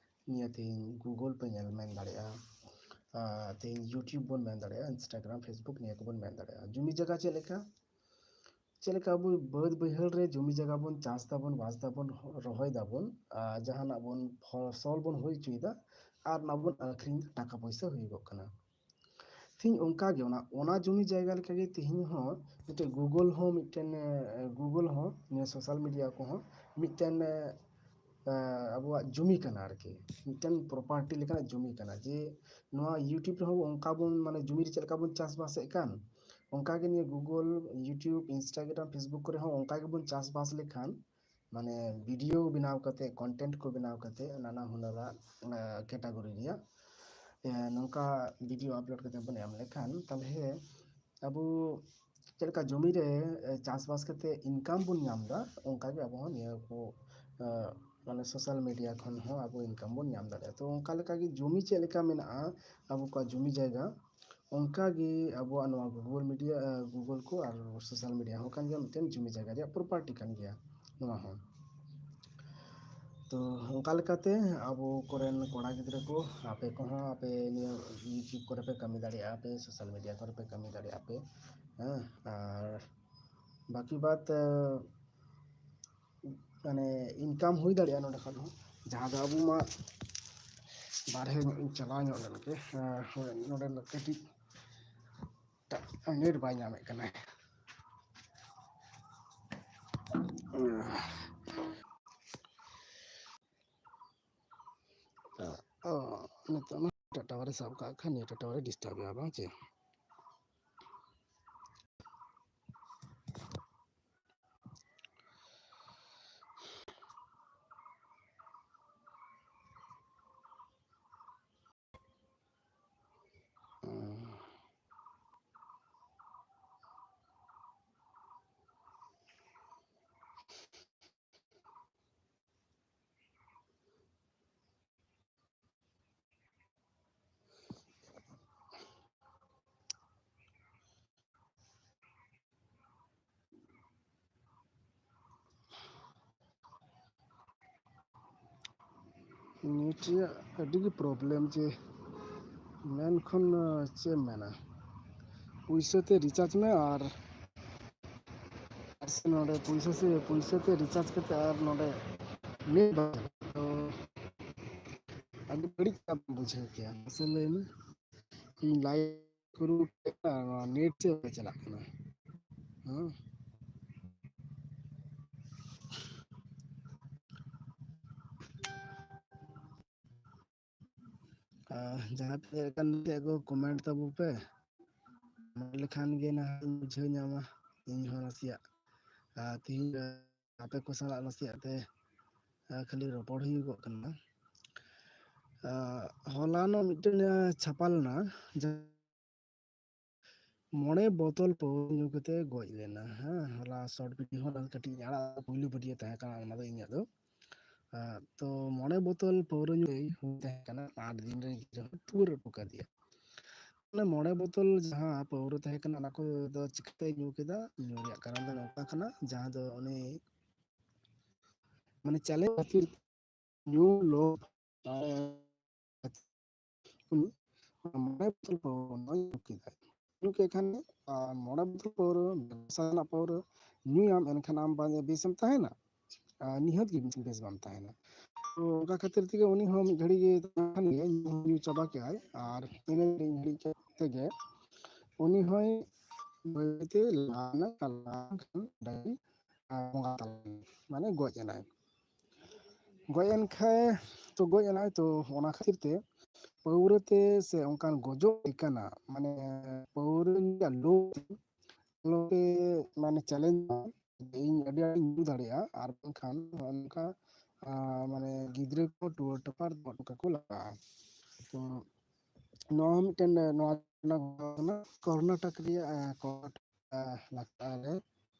ᱱᱤᱭᱟᱹ ᱛᱮᱦᱤᱧ ᱜᱩᱜᱳᱞ ᱯᱮ ᱢᱮᱱ ᱫᱟᱲᱮᱭᱟᱜᱼᱟ, ᱛᱮᱦᱤᱧ ᱤᱭᱩᱴᱩᱵᱽ ᱵᱚᱱ ᱢᱮᱱ ᱫᱟᱲᱮᱭᱟᱜᱼᱟ, ᱤᱱᱥᱴᱟᱜᱨᱟᱢ ᱯᱷᱮᱥᱵᱩᱠ ᱱᱤᱭᱟᱹ ᱠᱚᱵᱚᱱ ᱢᱮᱱ ᱫᱟᱲᱮᱭᱟᱜᱼᱟ᱾ ᱡᱩᱢᱤ ᱡᱟᱭᱜᱟ ᱪᱮᱫ ᱞᱮᱠᱟ ᱟᱵᱚ ᱵᱟᱹᱫ ᱵᱟᱹᱭᱦᱟᱹᱲ ᱨᱮ ᱡᱩᱢᱤ ᱡᱟᱭᱜᱟ ᱵᱚᱱ ᱪᱟᱥ ᱫᱟᱵᱚᱱ, ᱵᱟᱥ ᱫᱟᱵᱚᱱ, ᱨᱚᱦᱚᱭ ᱫᱟᱵᱚᱱ, ᱡᱟᱦᱟᱱᱟᱜ ᱵᱚᱱ ᱯᱷᱚᱥᱚᱞ ᱵᱚᱱ ᱦᱩᱭ ᱦᱚᱪᱚᱭᱮᱫᱟ, ᱟᱨ ᱚᱱᱟ ᱵᱚᱱ ᱟᱹᱠᱷᱨᱤᱧ ᱴᱟᱠᱟ ᱯᱚᱭᱥᱟ ᱦᱩᱭᱩᱜᱚᱜ ᱠᱟᱱᱟ᱾ ᱛᱤᱦᱤᱧ ᱚᱱᱠᱟᱜᱮ ᱚᱱᱟ ᱡᱩᱢᱤ ᱡᱟᱭᱜᱟ ᱞᱮᱠᱟᱜᱮ ᱛᱤᱦᱤᱧ ᱦᱚᱸ ᱢᱤᱫᱴᱮᱱ ᱜᱩᱜᱳᱞ ᱦᱚᱸ ᱱᱤᱭᱟᱹ ᱥᱳᱥᱟᱞ ᱢᱤᱰᱤᱭᱟ ᱠᱚᱦᱚᱸ ᱢᱤᱫᱴᱮᱱ ᱟᱵᱚᱣᱟᱜ ᱡᱩᱢᱤ ᱠᱟᱱᱟ ᱟᱨᱠᱤ, ᱢᱤᱫᱴᱮᱱ ᱯᱨᱚᱯᱟᱨᱴᱤ ᱞᱮᱠᱟᱱᱟᱜ ᱡᱩᱢᱤ ᱠᱟᱱᱟ, ᱡᱮ ᱱᱚᱣᱟ ᱤᱭᱩᱴᱩᱵᱽ ᱨᱮᱦᱚᱸ ᱚᱱᱠᱟ ᱵᱚᱱ ᱢᱟᱱᱮ ᱡᱩᱢᱤ ᱨᱮ ᱪᱮᱫ ᱞᱮᱠᱟ ᱵᱚᱱ ᱪᱟᱥᱵᱟᱥᱮᱫ ᱠᱟᱱ, ᱚᱱᱠᱟᱜᱮ ᱱᱤᱭᱟᱹ ᱜᱩᱜᱳᱞ, ᱤᱭᱩᱴᱩᱵᱽ, ᱤᱱᱥᱴᱟᱜᱨᱟᱢ, ᱯᱷᱮᱥᱵᱩᱠ ᱠᱚᱨᱮ ᱦᱚᱸ ᱚᱱᱠᱟ ᱜᱮᱵᱚᱱ ᱪᱟᱥᱵᱟᱥ ᱞᱮᱠᱷᱟᱱ ᱢᱟᱱᱮ ᱵᱷᱤᱰᱤᱭᱳ ᱵᱮᱱᱟᱣ ᱠᱟᱛᱮ ᱠᱚᱱᱴᱮᱱᱴ ᱠᱚ ᱵᱮᱱᱟᱣ ᱠᱟᱛᱮ ᱱᱟᱱᱟ ᱦᱩᱱᱟᱹᱨᱟᱜ ᱠᱮᱴᱟᱜᱚᱨᱤ ᱨᱮᱭᱟᱜ ᱱᱚᱝᱠᱟ ᱵᱷᱤᱰᱤᱭᱳ ᱟᱯᱞᱳᱰ ᱠᱟᱛᱮ ᱵᱚᱱ ᱮᱢ ᱞᱮᱠᱷᱟᱱ ᱛᱟᱦᱚᱞᱮ ᱟᱵᱚ ᱪᱮᱫ ᱞᱮᱠᱟ ᱡᱚᱢᱤᱨᱮ ᱪᱟᱥᱵᱟᱥ ᱠᱟᱛᱮ ᱤᱱᱠᱟᱢ ᱵᱚᱱ ᱧᱟᱢ ᱮᱫᱟ, ᱚᱱᱠᱟᱜᱮ ᱟᱵᱚ ᱦᱚᱸ ᱱᱤᱭᱟᱹ ᱠᱚ ᱢᱟᱱᱮ ᱥᱳᱥᱟᱞ ᱢᱤᱰᱤᱭᱟ ᱠᱷᱚᱱ ᱦᱚᱸ ᱟᱵᱚ ᱤᱱᱠᱟᱢ ᱵᱚᱱ ᱧᱟᱢ ᱫᱟᱲᱮᱭᱟᱜᱼᱟ᱾ ᱛᱚ ᱚᱱᱠᱟ ᱞᱮᱠᱟᱜᱮ ᱡᱚᱢᱤ ᱪᱮᱫ ᱞᱮᱠᱟ ᱢᱮᱱᱟᱜᱼᱟ ᱟᱵᱚ ᱠᱚᱣᱟᱜ ᱡᱚᱢᱤ ᱡᱟᱭᱜᱟ, ᱚᱱᱠᱟᱜᱮ ᱟᱵᱚᱣᱟᱜ ᱱᱚᱣᱟ ᱜᱩᱜᱩᱞ ᱠᱚ ᱟᱨ ᱥᱳᱥᱟᱞ ᱢᱤᱰᱤᱭᱟ ᱦᱚᱸ ᱠᱟᱱ ᱜᱮᱭᱟ ᱢᱤᱫᱴᱮᱱ ᱡᱚᱢᱤ ᱡᱟᱭᱜᱟ ᱨᱮᱭᱟᱜ ᱯᱨᱚᱯᱟᱨᱴᱤ ᱠᱟᱱ ᱜᱮᱭᱟ ᱱᱚᱣᱟ ᱦᱚᱸ᱾ ᱛᱚ ᱚᱱᱠᱟ ᱞᱮᱠᱟᱛᱮ ᱟᱵᱚ ᱠᱚᱨᱮᱱ ᱠᱚᱲᱟ ᱜᱤᱫᱽᱨᱟᱹ ᱠᱚ ᱟᱯᱮ ᱠᱚᱦᱚᱸ ᱟᱯᱮ ᱱᱤᱭᱟᱹ ᱤᱭᱩᱴᱩᱵᱽ ᱠᱚᱨᱮ ᱯᱮ ᱠᱟᱹᱢᱤ ᱫᱟᱲᱮᱭᱟᱜᱼᱟ ᱯᱮ, ᱥᱳᱥᱟᱞ ᱢᱤᱰᱤᱭᱟ ᱠᱚᱨᱮ ᱯᱮ ᱠᱟᱹᱢᱤ ᱫᱟᱲᱮᱭᱟᱜᱼᱟ ᱯᱮ ᱦᱮᱸ᱾ ᱟᱨ ᱵᱟᱠᱤ ᱵᱟᱫ ᱢᱟᱱᱮ ᱤᱱᱠᱟᱢ ᱦᱩᱭ ᱫᱟᱲᱮᱭᱟᱜᱼᱟ ᱱᱚᱸᱰᱮ ᱠᱷᱚᱱ ᱦᱚᱸ, ᱡᱟᱦᱟᱸ ᱫᱚ ᱟᱵᱚ ᱢᱟ ᱵᱟᱨᱦᱮ ᱧᱚᱜ ᱤᱧ ᱪᱟᱞᱟᱣ ᱧᱚᱜ ᱞᱮᱱᱜᱮ ᱱᱚᱸᱰᱮ ᱠᱟᱹᱴᱤᱡ ᱱᱮᱴ ᱵᱟᱭ ᱧᱟᱢᱮᱫ ᱠᱟᱱᱟᱭ᱾ ᱱᱤᱛᱚᱜ ᱢᱟ ᱮᱴᱟᱜ ᱴᱟᱣᱟᱨᱮ ᱥᱟᱵ ᱠᱟᱜ ᱠᱷᱟᱱ ᱱᱤᱭᱟᱹ ᱴᱟᱣᱟᱨᱮ ᱰᱤᱥᱴᱟᱵᱮᱫᱼᱟ ᱵᱟᱝ ᱪᱮ? ᱱᱮᱴ ᱨᱮᱭᱟᱜ ᱟᱹᱰᱤᱜᱮ ᱯᱨᱚᱵᱞᱮᱢ ᱡᱮ ᱢᱮᱱᱠᱷᱟᱱ ᱪᱮᱫ ᱮᱢ ᱢᱮᱱᱟ, ᱯᱩᱭᱥᱟᱹᱛᱮ ᱨᱤᱪᱟᱨᱡᱽ ᱢᱮ ᱟᱨ ᱱᱚᱰᱮ ᱯᱩᱭᱥᱟᱹᱛᱮ ᱨᱤᱪᱟᱨᱡᱽ ᱠᱟᱛᱮ ᱟᱨ ᱱᱚᱰᱮ ᱱᱮᱴ ᱵᱟᱝ ᱛᱚ ᱟᱹᱰᱤ ᱵᱟᱹᱲᱤᱡ ᱵᱩᱡᱷᱟᱹᱣ ᱠᱮᱭᱟ ᱢᱟᱥᱮ ᱞᱟᱹᱭ ᱢᱮ᱾ ᱤᱧ ᱞᱟᱭᱤᱱ ᱱᱮᱴ ᱪᱮᱫ ᱵᱟᱭ ᱪᱟᱞᱟᱜ ᱠᱟᱱᱟ ᱦᱮᱸ᱾ ᱡᱟᱦᱟᱸ ᱛᱤᱱᱟᱹᱜ ᱠᱟᱱ ᱠᱚ ᱠᱚᱢᱮᱱᱴ ᱛᱟᱵᱚ ᱯᱮ, ᱢᱮᱱ ᱞᱮᱠᱷᱟᱱ ᱜᱮ ᱱᱟᱦᱟᱜ ᱤᱧ ᱵᱩᱡᱷᱟᱹᱣ ᱧᱟᱢᱟ ᱤᱧᱦᱚᱸ ᱱᱟᱥᱮᱭᱟᱜ ᱛᱤᱦᱤᱧ ᱟᱯᱮ ᱠᱚ ᱥᱟᱞᱟᱜ ᱱᱟᱥᱮᱭᱟᱜ ᱛᱮ ᱠᱷᱟᱹᱞᱤ ᱨᱚᱯᱚᱲ ᱦᱩᱭᱩᱜᱚᱜ ᱠᱟᱱᱟ᱾ ᱦᱚᱞᱟᱱᱚᱜ ᱢᱤᱫᱴᱮᱱ ᱪᱷᱟᱯᱟ ᱞᱮᱱᱟ 5 ᱵᱳᱛᱚᱞ ᱯᱟᱹᱣᱨᱟᱹ ᱧᱩ ᱠᱟᱛᱮ ᱜᱚᱡ ᱞᱮᱱᱟ ᱦᱮᱸ᱾ ᱦᱚᱞᱟ ᱥᱚᱨᱴ ᱵᱷᱤᱰᱤᱭᱳ ᱦᱚᱸ ᱠᱟᱹᱴᱤᱡ ᱤᱧ ᱟᱲᱟᱜ ᱯᱩᱭᱞᱩ ᱵᱷᱤᱰᱤᱭᱳ ᱛᱟᱦᱮᱸ ᱠᱟᱱᱟ ᱚᱱᱟ ᱫᱚ ᱤᱧᱟᱹᱜ ᱫᱚ᱾ ᱛᱚ 5 ᱵᱳᱛᱚᱞ ᱯᱟᱹᱣᱨᱟᱹ ᱧᱩ ᱦᱩᱭ ᱛᱟᱦᱮᱸ ᱠᱟᱱᱟ 8 ᱫᱤᱱ ᱨᱮ ᱜᱤᱫᱽᱨᱟᱹ ᱦᱚᱸ ᱴᱩᱣᱟᱹᱨ ᱦᱚᱴᱚ ᱠᱟᱫᱮᱭᱟ᱾ 5 ᱵᱳᱛᱚᱞ ᱡᱟᱦᱟᱸ ᱯᱟᱹᱣᱨᱟᱹ ᱛᱟᱦᱮᱸ ᱠᱟᱱᱟ ᱚᱱᱟ ᱠᱚᱫᱚ ᱪᱤᱠᱟᱹᱛᱮ ᱧᱩ ᱠᱮᱫᱟ, ᱧᱩ ᱨᱮᱭᱟᱜ ᱠᱟᱨᱚᱱ ᱫᱚ ᱱᱚᱝᱠᱟ ᱠᱟᱱᱟ ᱡᱟᱦᱟᱸ ᱫᱚ ᱩᱱᱤ ᱢᱟᱱᱮ ᱪᱟᱞᱮ ᱠᱷᱟᱹᱛᱤᱨ ᱧᱩ ᱞᱚᱵᱷ ᱢᱚᱬᱮ ᱵᱳᱛᱚᱞ ᱯᱟᱹᱣᱨᱟᱹ ᱧᱩ ᱠᱮᱫᱟᱭ᱾ ᱧᱩ ᱠᱮᱫ ᱠᱷᱟᱱ 5 ᱵᱳᱛᱚᱞ ᱯᱟᱹᱣᱨᱟᱹ ᱱᱮᱥᱟ ᱨᱮᱱᱟᱜ ᱯᱟᱹᱣᱨᱟᱹ ᱧᱩᱭᱟᱢ ᱮᱱᱠᱷᱟᱱ ᱟᱢ ᱵᱮᱥᱮᱢ ᱛᱟᱦᱮᱱᱟ? ᱱᱤᱦᱟᱹᱛ ᱜᱮ ᱵᱮᱥ ᱵᱟᱢ ᱛᱟᱦᱮᱱᱟ᱾ ᱛᱚ ᱚᱱᱠᱟ ᱠᱷᱟᱹᱛᱤᱨ ᱛᱮᱜᱮ ᱩᱱᱤ ᱦᱚᱸ ᱢᱤᱫ ᱜᱷᱟᱹᱲᱤᱡ ᱜᱮ ᱧᱩ ᱪᱟᱵᱟ ᱠᱮᱜᱼᱟᱭ ᱟᱨ ᱤᱱᱟᱹ ᱜᱷᱟᱹᱲᱤᱡ ᱛᱮᱜᱮ ᱩᱱᱤ ᱦᱚᱸᱭ ᱵᱟᱹᱭᱛᱮ ᱢᱟᱱᱮ ᱜᱚᱡ ᱮᱱᱟᱭ᱾ ᱜᱚᱡ ᱮᱱ ᱠᱷᱟᱡ ᱛᱚ ᱜᱚᱡ ᱮᱱᱟᱭ ᱛᱚ ᱚᱱᱟ ᱠᱷᱟᱹᱛᱤᱨ ᱛᱮ ᱯᱟᱹᱣᱨᱟᱹ ᱛᱮ ᱥᱮ ᱚᱱᱠᱟᱱ ᱜᱚᱡᱚᱜ ᱞᱮᱠᱟᱱᱟᱜ ᱢᱟᱱᱮ ᱯᱟᱹᱣᱨᱟᱹ ᱨᱮᱭᱟᱜ ᱢᱟᱱᱮ ᱪᱮᱞᱮᱧᱡᱽ ᱤᱧ ᱟᱹᱰᱤ ᱟᱸᱴᱤᱧ ᱧᱩ ᱫᱟᱲᱮᱭᱟᱜᱼᱟ ᱟᱨ ᱵᱟᱝᱠᱷᱟᱱ ᱱᱚᱝᱠᱟ ᱢᱟᱱᱮ ᱜᱤᱫᱽᱨᱟᱹ ᱠᱚ ᱴᱩᱣᱟᱹᱨ ᱴᱚᱯᱟᱨ ᱠᱚ ᱞᱟᱜᱟᱜᱼᱟ᱾ ᱛᱚ ᱱᱚᱣᱟ ᱢᱤᱫᱴᱮᱱ ᱱᱚᱣᱟ ᱠᱚᱨᱱᱟᱴᱚᱠ ᱨᱮᱭᱟᱜ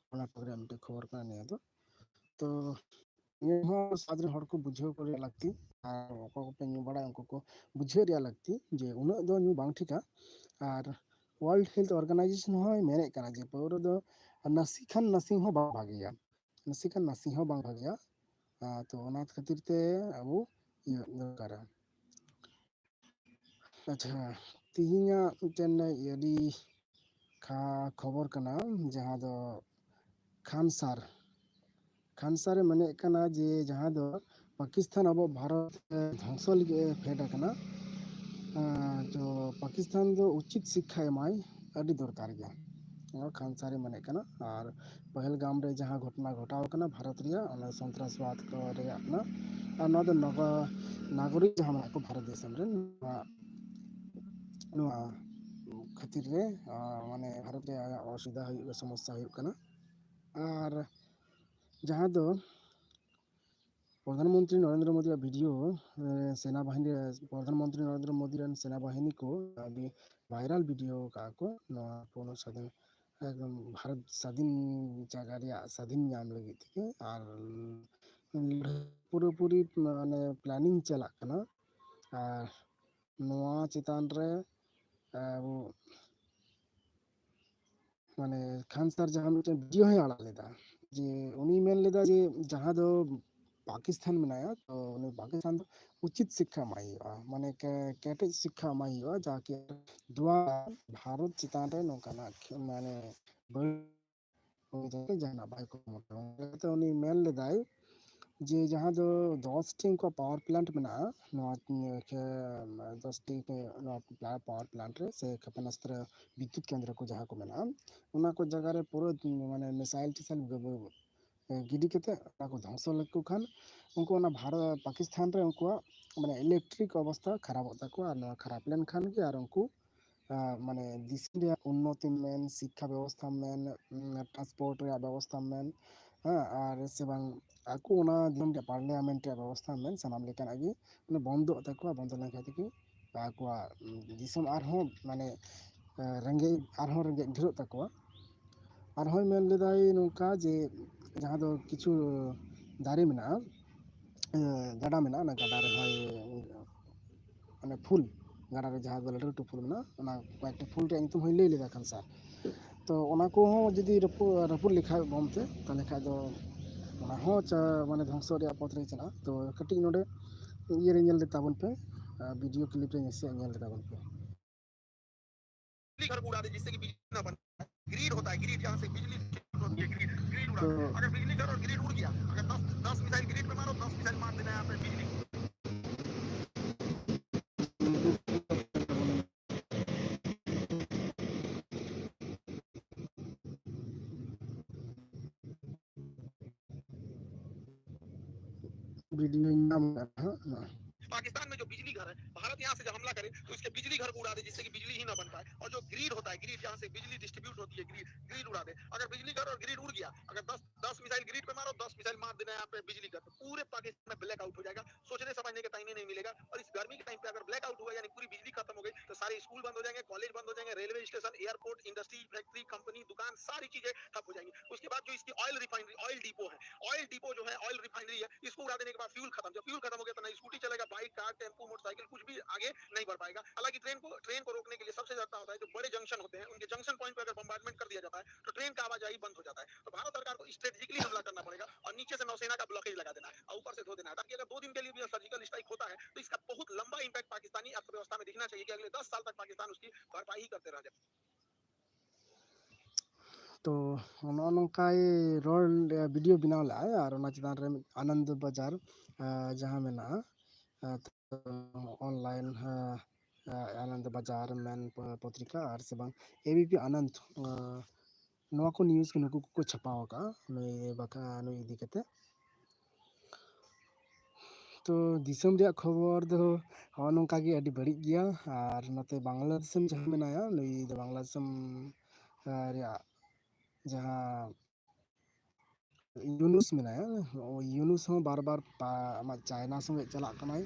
ᱠᱚᱨᱱᱟᱴᱚᱠ ᱨᱮᱭᱟᱜ ᱢᱤᱫᱴᱮᱱ ᱠᱷᱚᱵᱚᱨ ᱠᱟᱱᱟ ᱱᱤᱭᱟᱹ ᱫᱚ᱾ ᱛᱚ ᱱᱤᱭᱟᱹ ᱦᱚᱸ ᱥᱚᱢᱟᱡᱽ ᱨᱮᱱ ᱦᱚᱲ ᱠᱚ ᱵᱩᱡᱷᱟᱹᱣ ᱠᱚ ᱨᱮᱭᱟᱜ ᱞᱟᱹᱠᱛᱤ ᱟᱨ ᱚᱠᱚᱭ ᱠᱚᱯᱮ ᱧᱩ ᱵᱟᱲᱟᱭᱟ ᱩᱱᱠᱩ ᱠᱚ ᱵᱩᱡᱷᱟᱹᱣ ᱨᱮᱭᱟᱜ ᱞᱟᱹᱠᱛᱤ ᱡᱮ ᱩᱱᱟᱹᱜ ᱫᱚ ᱧᱩ ᱵᱟᱝ ᱴᱷᱤᱠᱟ᱾ ᱟᱨ ᱳᱣᱟᱨᱞᱰ ᱦᱮᱞᱛᱷ ᱚᱨᱜᱟᱱᱟᱭᱡᱮᱥᱚᱱ ᱦᱚᱸᱭ ᱢᱮᱱᱮᱫ ᱠᱟᱱᱟ ᱡᱮ ᱯᱟᱹᱣᱨᱟᱹ ᱫᱚ ᱱᱟᱥᱮ ᱠᱷᱟᱱ ᱱᱟᱥᱮ ᱦᱚᱸ ᱵᱟᱝ ᱵᱷᱟᱜᱮᱭᱟ, ᱱᱟᱥᱮ ᱠᱷᱟᱱ ᱱᱟᱥᱮ ᱦᱚᱸ ᱵᱟᱝ ᱵᱷᱟᱜᱮᱭᱟ᱾ ᱛᱚ ᱚᱱᱟ ᱠᱷᱟᱹᱛᱤᱨ ᱛᱮ ᱟᱵᱚ ᱤᱭᱟᱹ ᱫᱚᱨᱠᱟᱨᱟ᱾ ᱟᱪᱪᱷᱟ ᱛᱤᱦᱤᱧᱟᱜ ᱢᱤᱫᱴᱮᱱ ᱟᱹᱰᱤ ᱠᱷᱚᱵᱚᱨ ᱠᱟᱱᱟ ᱡᱟᱦᱟᱸ ᱫᱚ ᱠᱷᱟᱱᱥᱟᱨᱮ ᱢᱮᱱᱮᱫ ᱠᱟᱱᱟ ᱡᱮ ᱡᱟᱦᱟᱸ ᱫᱚ ᱯᱟᱠᱤᱥᱛᱷᱟᱱ ᱟᱵᱚ ᱵᱷᱟᱨᱚᱛ ᱫᱷᱚᱝᱥᱚ ᱞᱟᱹᱜᱤᱫ ᱮ ᱯᱷᱮᱰ ᱟᱠᱟᱱᱟ᱾ ᱛᱚ ᱯᱟᱠᱤᱥᱛᱷᱟᱱ ᱫᱚ ᱩᱪᱤᱛ ᱥᱤᱠᱠᱷᱟ ᱮᱢᱟᱭ ᱟᱹᱰᱤ ᱫᱚᱨᱠᱟর ᱜᱮᱭᱟ᱾ ᱠᱷᱟᱱᱥᱟᱨᱮ ᱢᱮᱱᱮᱫ ᱠᱟᱱᱟ ᱟᱨ ᱯᱟᱦᱮᱞᱜᱟᱢ ᱨᱮ ᱡᱟᱦᱟᱸ ᱜᱷᱚᱴᱚᱱᱟ ᱜᱷᱚᱴᱟᱣ ᱠᱟᱱᱟ ᱵᱷᱟᱨᱚᱛ ᱨᱮᱭᱟᱜ ᱚᱱᱟ ᱥᱚᱱᱛᱨᱟᱥᱵᱟᱫ ᱠᱚ ᱨᱮᱭᱟᱜ ᱠᱟᱱᱟ᱾ ᱟᱨ ᱱᱚᱣᱟ ᱫᱚ ᱱᱟᱜᱚᱨᱤᱠ ᱡᱟᱦᱟᱸ ᱢᱮᱱᱟᱜ ᱠᱚ ᱵᱷᱟᱨᱚᱛ ᱫᱤᱥᱚᱢ ᱨᱮᱱ ᱱᱚᱣᱟ ᱠᱷᱟᱹᱛᱤᱨ ᱨᱮ ᱢᱟᱱᱮ ᱵᱷᱟᱨᱚᱛ ᱨᱮ ᱟᱭᱟᱜ ᱚᱥᱩᱵᱤᱫᱷᱟ ᱦᱩᱭᱩᱜ ᱥᱚᱢᱚᱥᱥᱟ ᱦᱩᱭᱩᱜ ᱠᱟᱱᱟ᱾ ᱟᱨ ᱡᱟᱦᱟᱸ ᱫᱚ प्रधानमंत्री नरेंद्र मोदी वीडियो सेना बाहिनी प्रधानमंत्री नरेंद्र मोदी सेना बाहिनी को अभी वायरल वीडियो का को पूर्ण स्वाधीन एकदम भारत स्वाधीन जगह स्वाधीन नाम लगी थी और पूरी माने प्लानिंग चला कना और नोआ चितान रे वो माने खान सर जहाँ मिट्टे वीडियो ही आड़ा लेदा जे उन्हीं मेन लेदा जे जहाँ दो पाकिस्तान में नया तो उन्हें पाकिस्तान तो उचित शिक्षा माई हुआ माने कैटे शिक्षा माई हुआ जाके दुआ भारत चितान रे नौका ना माने जाके जाना बाइक को मतलब तो उन्हीं मेन लेदाई जे जहाँ दो 10 टी को पावर प्लांट बना के 10 टी के पावर प्लांट रे से क्षेपणास्त्र विद्युत केंद्र को जहाँ को बना उना को जगह रे पूरा माने मिसाइल टिसाइल गिडी केते को ध्वंस लेको खान उनको ना भारत पाकिस्तान रे उनको माने इलेक्ट्रिक अवस्था खराब होता को और खराब लेन खान के और उनको माने दिसम उन्नति मेन शिक्षा व्यवस्था मेन ट्रांसपोर्ट व्यवस्था मेन और से बांग aku ona दिसम पार्लियामेंट व्यवस्था मेन सानाम लेकान आगे बंदो तको बंदो लेन खातिर की aku दिसम आरहों माने रेंगे आरहों रेंगे ढेर तको आरहों मेन लेदाई नौका जे जहाँ दो किछु दारे मेना गड़ा मेना ना गड़ा रे होय माने फुल गड़ा रे जहाँ दो लटू फुल मेना ना कয়েকটা फुल रे तुम होय ले लेदा खान सार तो ओना को हो जदी रपुर लिखा बमते ताले खा दो ओना हो माने ध्वंस रे पथ रे चला तो कटिंग नोडे ये रे नेल दे ताबन पे वीडियो क्लिप रे नेसे नेल दे ताबन पे घर उड़ा दे जिससे कि बिजली ना बन ग्रिड होता है ग्रिड जहाँ से बिजली होती है ग्रिड ग्रिड उड़ा दे अगर बिजली घर और ग्रिड उड़ गया अगर 10 मिसाइल ग्रिड पे मारो 10 मिसाइल मार देना यहाँ पे बिजली वीडियो नाम पाकिस्तान में जो बिजली घर है भारत यहाँ से जब हमला करे तो इसके बिजली घर को उड़ा दे जिससे कि बिजली ही ना बन पाए और जो ग्रिड होता है ग्रिड जहाँ से बिजली डिस्ट्रीब्यूट होती है ग्रिड ग्रिड उड़ा दे अगर बिजली घर और ग्रिड उड़ गया अगर 10 मिसाइल ग्रिड पे मारो 10 मिसाइल मार देना यहाँ पे बिजली घर पूरे पाकिस्तान में ब्लैक आउट हो जाएगा सोचने समझने का टाइम ही नहीं मिलेगा और इस गर्मी के टाइम पे अगर ब्लैक आउट हुआ यानी पूरी बिजली खत्म हो गई तो सारे स्कूल बंद हो जाएंगे कॉलेज बंद हो जाएंगे railway station airport industry factory company दुकान सारी चीजें ठप हो जाएंगी उसके बाद जो इसकी ऑयल रिफाइनरी ऑयल डिपो है ऑयल डिपो जो है ऑयल रिफाइनरी है इसको उड़ा देने के बाद फ्यूल खत्म जब फ्यूल खत्म हो गया तो ना स्कूटी चलेगा बाइक कार टेम्पो मोटरसाइकिल कुछ भी आगे नहीं बढ़ पाएगा हालांकि ट्रेन को रोकने के लिए सबसे ज्यादा होता है जो बड़े जंक्शन होते हैं उनके जंक्शन पॉइंट पर अगर बम्बार्डमेंट कर दिया जाता है तो ट्रेन का आवाजाही बंद हो जाता है तो भारत सरकार को स्ट्रेटेजिकली हमला करना पड़ेगा और नीचे से नौसेना का ब्लॉकेज लगा देना है और ऊपर से धो देना है ताकि अगर 2 दिन के लिए भी सर्जिकल स्ट्राइक होता है तो इसका बहुत लंबा इंपैक्ट पाकिस्तानी अर्थव्यवस्था में दिखना चाहिए कि अगले 10 साल तक पाकिस्तान उसकी भरपाई करते रह जाए तो नौकाय रोड वीडियो बनाव लाए और चितान रे आनंद बाजार जहाँ मेना तो ऑनलाइन आनंद बाजार मैन पत्रिका और से बांग एबीपी आनंद नवा को न्यूज़ को नुकु को छपाव का नई बाका नई इदी कते तो दिसम रे खबर दो नौका की अड़ी बड़ी गया और नते बांग्लादेश जहाँ मेनाया नई बांग्लादेश रे जहाँ यूनुस मेनाया यूनुस हो बार बार चाइना संगे चला कनाई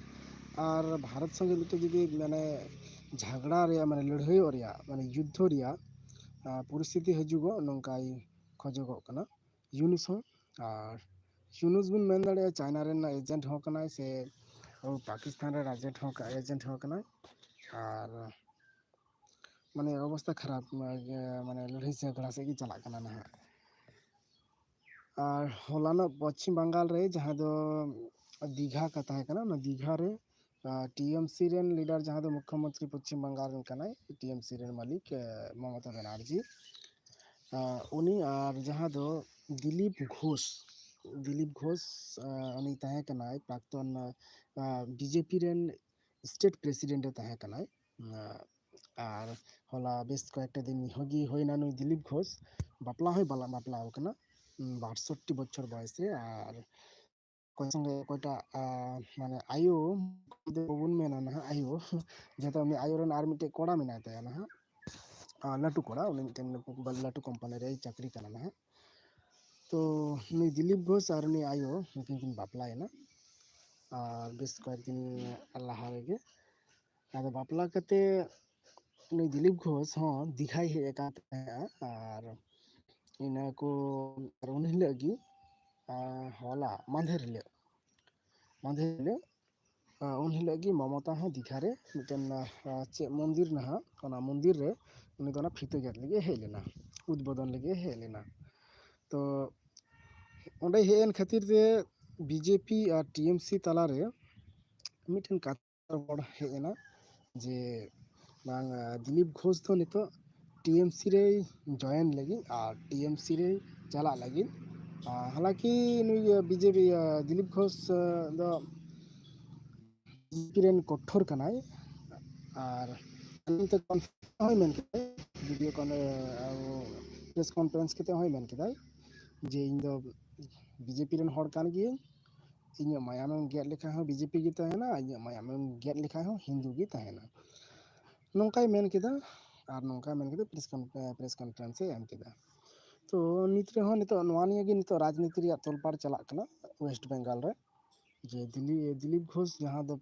और भारत संगे मिट्टे जुदी माने झगड़ा रे माने लड़ाई रे माने युद्ध रे परिस्थिति हजुगो नंकाई खोजगो कना यूनुस हो और यूनुस बिन मेन दाड़े चाइना रे ना एजेंट हो कनाई से पाकिस्तान रे एजेंट हो कनाई और माने अवस्था खराब माने लड़ाई झगड़ा से चला कना ना और होलाना पश्चिम बंगाल रे जहाँ दो दीघा का तहे कना ना दीघा रे टीएमसी रेन लीडर जहाँ दो मुख्यमंत्री पश्चिम बंगाल रेन कनाई टीएमसी रेन मालिक ममता बनर्जी उनी और जहाँ दो दिलीप घोष उनी तहे कनाई प्राक्तन बीजेपी रेन स्टेट प्रेसिडेंट तहे कनाई और होला बेस कয়েকটা दिन होगी होइना नुई दिलीप घोष बापला होय बापला कना 62 বছর বয়সে আর কয়টা মানে আয়ু বগুন মেনা না আয়ু যেটা আমি আয়ু রেন আর মিটে কোড়া মেনা তাই না লাটু कोड़ा उन्हें मिटन लाटू कंपनी रे चाकरी करना है तो नुई दिलीप घोष और नुई आयो किन बापला है ना আর বেশ কয়েকদিন লাহা ᱨᱮᱜᱮ ᱟᱫᱚ ᱵᱟᱯᱞᱟ ᱠᱟᱛᱮ ᱩᱱᱤ ᱫᱤᱞᱤᱯ ᱜᱷᱳষ ᱦᱚᱸ ᱫᱤᱜᱷᱟᱭ ᱦᱮᱡ ᱟᱠᱟᱱ ᱛᱟᱦᱮᱸᱜᱼᱟ ᱟᱨ ᱤᱱᱟᱹ ᱠᱚ ᱟᱨ ᱩᱱ ᱦᱤᱞᱳᱜ ᱜᱮ ᱦᱚᱞᱟ ᱢᱟᱫᱷᱮᱨ ᱦᱤᱞᱳᱜ उन हिलोग की ममता हाँ दीघा रे मिटन चे मंदिर नहा ओना मंदिर रे उनी दो ना फीते गेट लगे हेज लेना उद्बोधन लगे हेज लेना तो ओंडे हेन खातिर जे बीजेपी और टीएमसी तला रे मिटन कथा बड़ हेजना जे बांग दिलीप घोष तो नितो टीएमसी रे जॉइन लगी और टीएमसी रे चला लगी हालांकि नुई बीजेपी दिलीप घोष दो ᱨᱮᱱ ᱠᱚᱴᱷᱳᱨ ᱠᱟᱱᱟᱭ ᱟᱨ ᱱᱤᱛᱚᱜ ᱦᱚᱸᱭ ᱢᱮᱱ ᱠᱮᱫᱟᱭ ᱵᱷᱤᱰᱤᱭᱳ ᱯᱨᱮᱥ ᱠᱚᱱᱯᱷᱟᱨᱮᱱᱥ ᱠᱟᱛᱮ ᱦᱚᱸᱭ ᱢᱮᱱ ᱠᱮᱫᱟᱭ ᱡᱮ ᱤᱧ ᱫᱚ ᱵᱤᱡᱮᱯᱤ ᱨᱮᱱ ᱦᱚᱲ ᱠᱟᱱ ᱜᱤᱭᱟᱹᱧ ᱤᱧᱟᱹᱜ ᱢᱟᱭᱟᱢᱮᱢ ᱜᱮᱫ ᱞᱮᱠᱷᱟᱱ ᱦᱚᱸ ᱵᱤᱡᱮᱯᱤ ᱜᱮ ᱛᱟᱦᱮᱱᱟ ᱤᱧᱟᱹᱜ ᱢᱟᱭᱟᱢᱮᱢ ᱜᱮᱫ ᱞᱮᱠᱷᱟᱱ ᱦᱚᱸ ᱦᱤᱱᱫᱩ ᱜᱮ ᱛᱟᱦᱮᱱᱟ ᱱᱚᱝᱠᱟᱭ ᱢᱮᱱ ᱠᱮᱫᱟ ᱟᱨ ᱱᱚᱝᱠᱟᱭ ᱢᱮᱱ ᱠᱮᱫᱟ ᱯᱨᱮᱥ ᱠᱚᱱᱯᱷᱟᱨᱮᱱᱥ ᱮ ᱮᱢ ᱠᱮᱫᱟ ᱛᱚ ᱱᱤᱛ ᱨᱮᱦᱚᱸ ᱱᱤᱛᱚᱜ ᱱᱚᱣᱟ ᱱᱤᱭᱮ ᱜᱮ ᱱᱤᱛᱚᱜ ᱨᱟᱡᱽᱱᱤᱛᱤ ᱨᱮᱭᱟᱜ ᱛᱚᱞᱯᱟᱲ ᱪᱟᱞᱟᱜ ᱠᱟᱱᱟ ᱳᱭᱮᱥᱴ ᱵᱮᱝᱜᱚᱞ ᱨᱮ ᱡᱮ दिलीप घोष जहाँ दो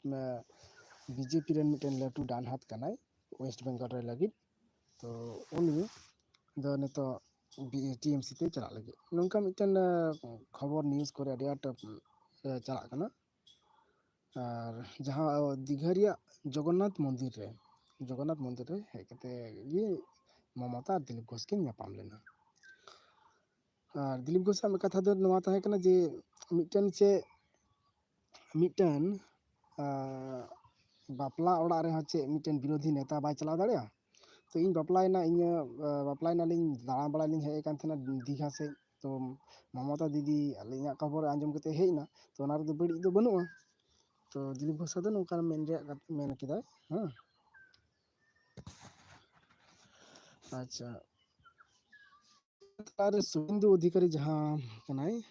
बीजेपी रेन मिटन लाटू डान हाथ कनाय वेस्ट बेंगल रे लगी तो उनी दो नितो टीएमसी ते चला लगे नोंका मिटन खबर न्यूज़ करे अडी आट चला कना और जहाँ दीघा रिया जगन्नाथ मंदिर रे हेज कते ये ममता दिलीप घोष के ᱧᱟᱯᱟᱢ लेना और दिलीप घोष कथा दो नवा ताहे कना जे मिटन बापला ओड़ा रे चे मिटन विरोधी नेता बाय चला दाड़िया तो इन बापलायना लिंग दाड़ा बड़ा लिंग हेज कान थेना दीघा से तो ममता दीदी अलिंगा खबर आंजम कते हेजना तो ओना रे दो बड़ी दो बनुआ तो दिलीप घोष दो नोका मेन केदा हाँ अच्छा तार शुभेंदु अधिकारी जहाँ कनाय